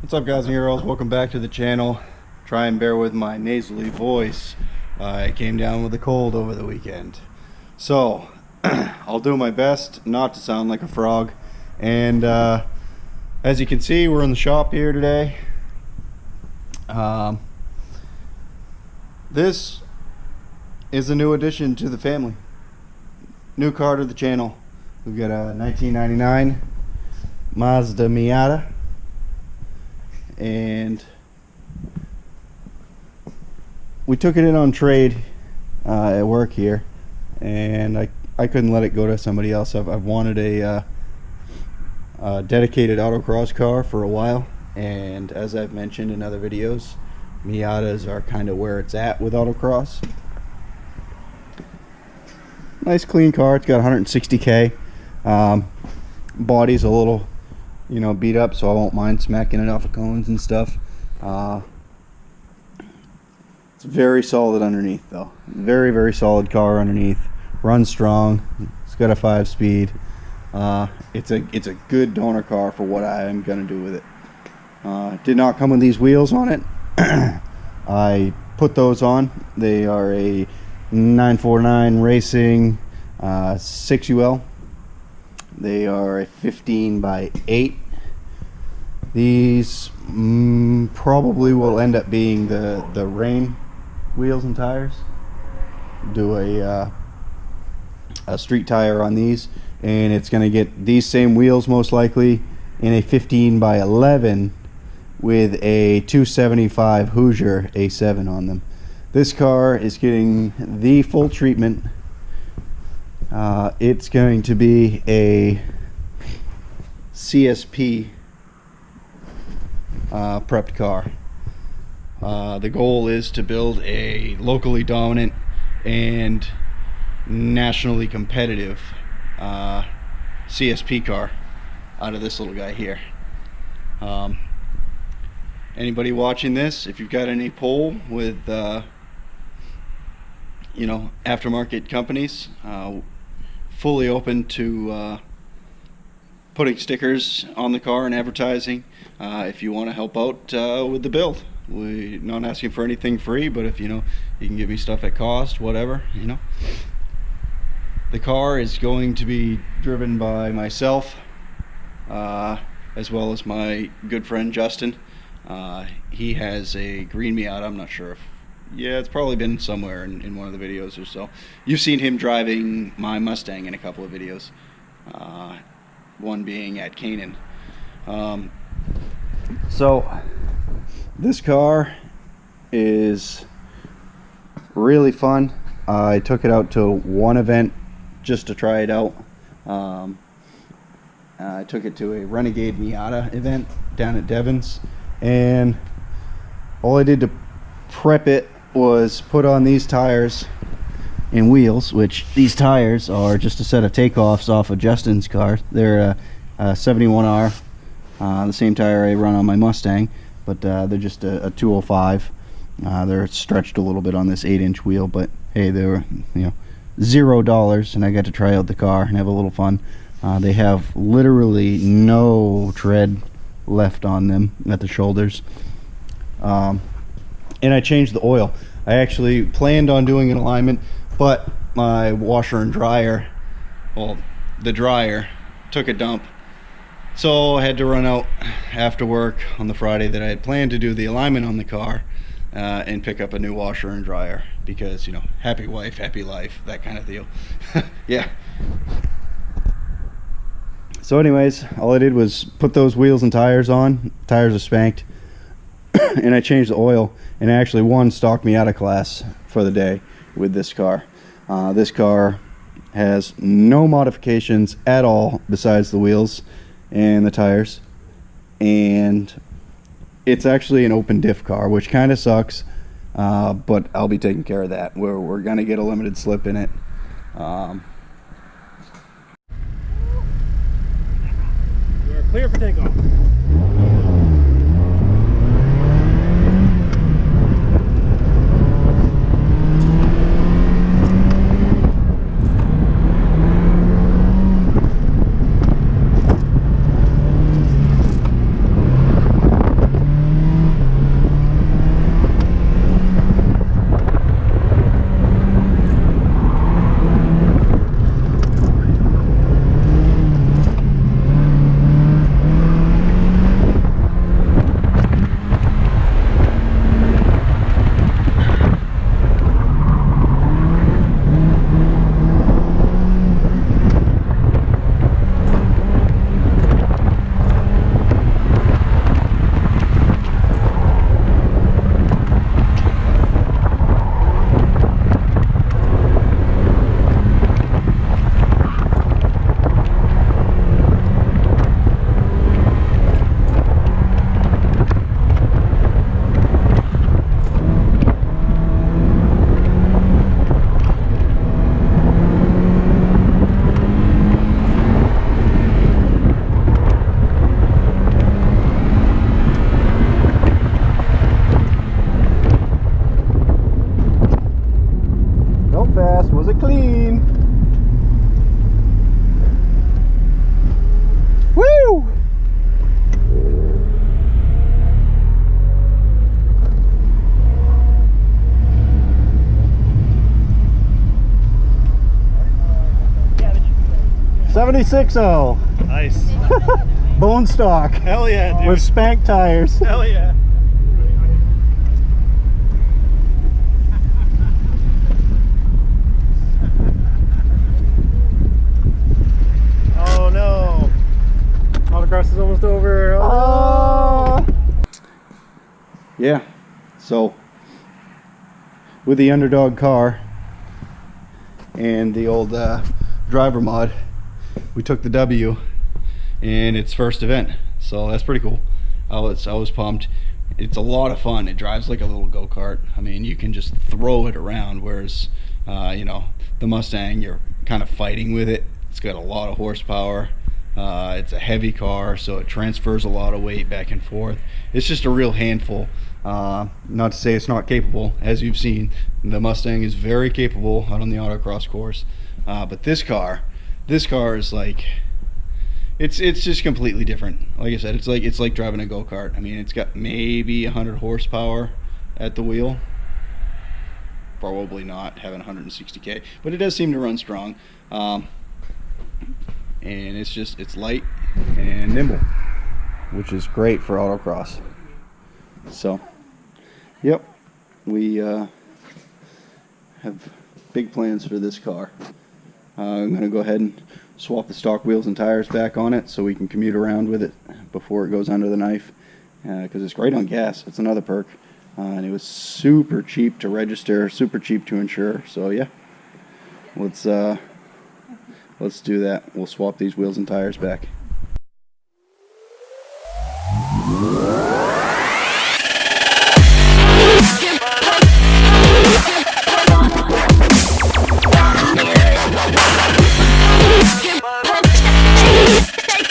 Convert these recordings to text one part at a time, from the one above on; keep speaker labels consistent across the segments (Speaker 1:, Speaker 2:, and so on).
Speaker 1: What's up, guys and girls? Welcome back to the channel. Try and bear with my nasally voice. I came down with a cold over the weekend, so I'll do my best not to sound like a frog. And as you can see, we're in the shop here today. This is a new addition to the family. New car to the channel. We've got a 1999 Mazda Miata. And we took it in on trade at work here, and I couldn't let it go to somebody else. I've wanted a dedicated autocross car for a while, and as I've mentioned in other videos, Miatas are kind of where it's at with autocross. Nice clean car. It's got 160k. Body's a little, you know, beat up, so I won't mind smacking it off of cones and stuff. It's very solid underneath, though. Very, very solid car underneath. Runs strong. It's got a 5-speed. It's a good donor car for what I am gonna do with it. Did not come with these wheels on it. I put those on. They are a 949 Racing 6UL. They are a 15 by 8. These probably will end up being the rain wheels and tires. Do a street tire on these, and it's going to get these same wheels most likely in a 15 by 11 with a 275 Hoosier A7 on them. This car is getting the full treatment. It's going to be a CSP prepped car. The goal is to build a locally dominant and nationally competitive CSP car out of this little guy here. Anybody watching this, if you've got any pull with you know, aftermarket companies, fully open to putting stickers on the car and advertising. If you want to help out with the build, we're not asking for anything free, but if you know you can give me stuff at cost, whatever, you know. The car is going to be driven by myself as well as my good friend Justin. He has a green Miata. I'm not sure if, yeah, it's probably been somewhere in one of the videos or so. You've seen him driving my Mustang in a couple of videos, one being at Canaan. So this car is really fun. I took it out to one event just to try it out. I took it to a Renegade Miata event down at Devon's, and all I did to prep it was put on these tires and wheels, which these tires are just a set of takeoffs off of Justin's car. They're a 71R, the same tire I run on my Mustang, but they're just a 205. They're stretched a little bit on this 8-inch wheel, but hey, they were, you know, $0, and I got to try out the car and have a little fun. They have literally no tread left on them at the shoulders. And I changed the oil. I actually planned on doing an alignment, but my washer and dryer, well, the dryer took a dump, so I had to run out after work on the Friday that I had planned to do the alignment on the car and pick up a new washer and dryer, because, you know, happy wife, happy life, that kind of deal. Yeah. So anyways, all I did was put those wheels and tires on. Tires are spanked. And I changed the oil, and I actually won stock Miata class for the day with this car. This car has no modifications at all besides the wheels and the tires, and it's actually an open diff car, which kind of sucks, but I'll be taking care of that. We're gonna get a limited slip in it.
Speaker 2: We're clear for takeoff.
Speaker 1: Was it clean? Woo! .76.0.
Speaker 2: Nice.
Speaker 1: Bone stock.
Speaker 2: Hell yeah, dude.
Speaker 1: With spank tires.
Speaker 2: Hell yeah. Oh no. Autocross is almost over. Oh no.
Speaker 1: Yeah. So with the underdog car and the old driver mod, we took the W in its first event, so that's pretty cool. I was pumped. It's a lot of fun. It drives like a little go-kart. I mean, you can just throw it around, whereas you know, the Mustang, you're kind of fighting with it. It's got a lot of horsepower. It's a heavy car, so it transfers a lot of weight back and forth. It's just a real handful. Not to say it's not capable. As you've seen, the Mustang is very capable out on the autocross course, but this car is like, it's just completely different. Like I said, it's like driving a go-kart. I mean, it's got maybe 100 horsepower at the wheel. Probably not having 160k, but it does seem to run strong. And it's light and nimble, which is great for autocross. So yep, we have big plans for this car. I'm gonna go ahead and swap the stock wheels and tires back on it so we can commute around with it before it goes under the knife, because it's great on gas. It's another perk, and it was super cheap to register, super cheap to insure. So yeah, let's do that. We'll swap these wheels and tires back.
Speaker 3: Stay.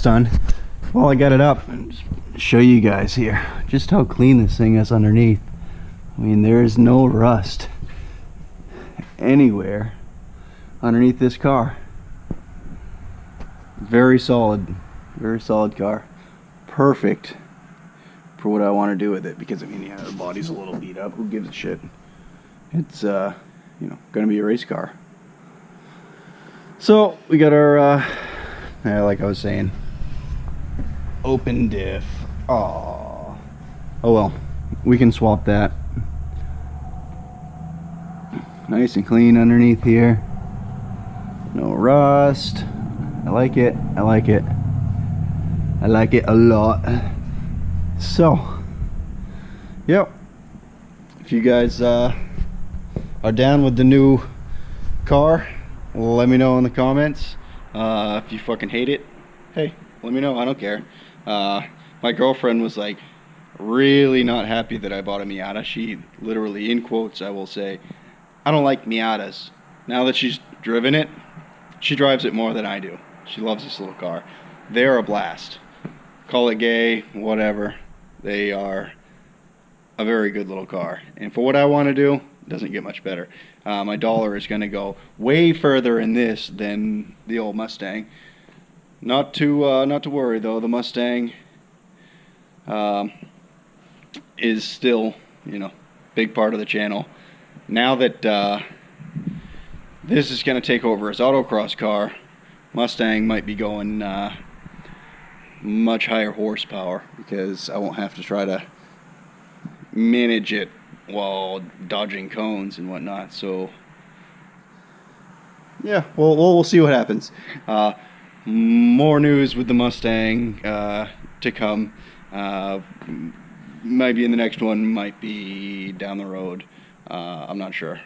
Speaker 1: done, while I got it up, and just show you guys here just how clean this thing is underneath. I mean, there is no rust anywhere underneath this car. Very solid car. Perfect for what I want to do with it, because I mean, yeah, the body's a little beat up. Who gives a shit? It's you know, gonna be a race car. So we got our yeah, like I was saying, open diff. Oh well, we can swap that. Nice and clean underneath here. No rust. I like it. I like it. I like it a lot. So, yep. If you guys are down with the new car, let me know in the comments. If you fucking hate it, hey, let me know. I don't care. My girlfriend was like really not happy that I bought a Miata. She literally, in quotes, I will say, I don't like Miatas. Now that she's driven it, she drives it more than I do. She loves this little car. They're a blast. Call it gay, whatever. They are a very good little car. And for what I want to do, it doesn't get much better. My dollar is going to go way further in this than the old Mustang. Not to worry though. The Mustang is still, you know, big part of the channel. Now that this is going to take over as Autocross Car, Mustang might be going much higher horsepower, because I won't have to try to manage it while dodging cones and whatnot. So yeah, we'll see what happens. More news with the Mustang to come. Might be in the next one, might be down the road. I'm not sure.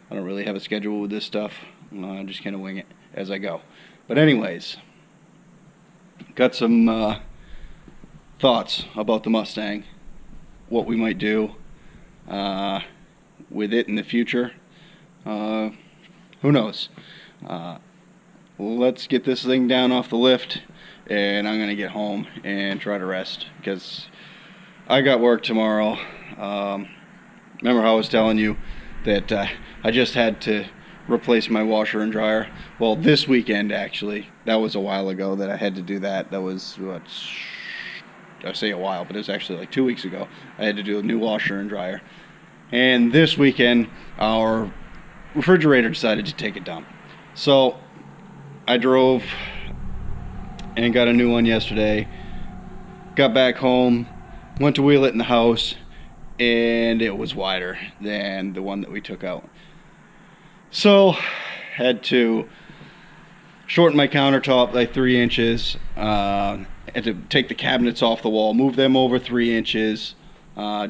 Speaker 1: I don't really have a schedule with this stuff. I just kind of wing it as I go. But anyways, got some thoughts about the Mustang, what we might do with it in the future. Who knows? Let's get this thing down off the lift, and I'm gonna get home and try to rest, because I got work tomorrow. Remember how I was telling you that I just had to replace my washer and dryer? Well, this weekend, actually, that was a while ago that I had to do that. That was, what, I say a while, but it was actually like 2 weeks ago. I had to do a new washer and dryer. And this weekend, our refrigerator decided to take a dump. So I drove and got a new one yesterday. Got back home, went to wheel it in the house, and it was wider than the one that we took out. So had to shorten my countertop like 3 inches. Had to take the cabinets off the wall, move them over 3 inches,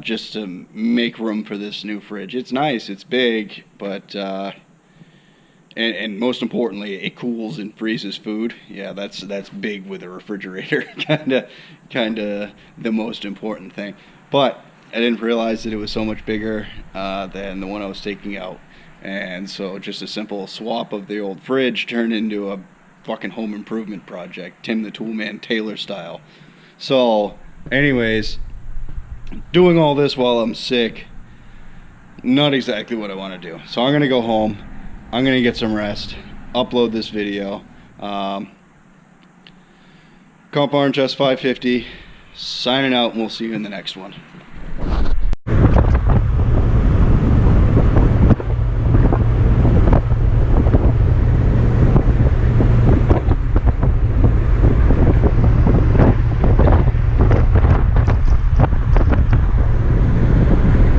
Speaker 1: just to make room for this new fridge. It's nice, it's big, but and most importantly, it cools and freezes food. Yeah, that's big with a refrigerator. kinda the most important thing. But I didn't realize that it was so much bigger than the one I was taking out. And so just a simple swap of the old fridge turned into a fucking home improvement project, Tim the Toolman Taylor style. So anyways, doing all this while I'm sick, not exactly what I want to do. So I'm gonna go home, I'm gonna get some rest, upload this video. Comp Orange S550 signing out, and we'll see you in the next one.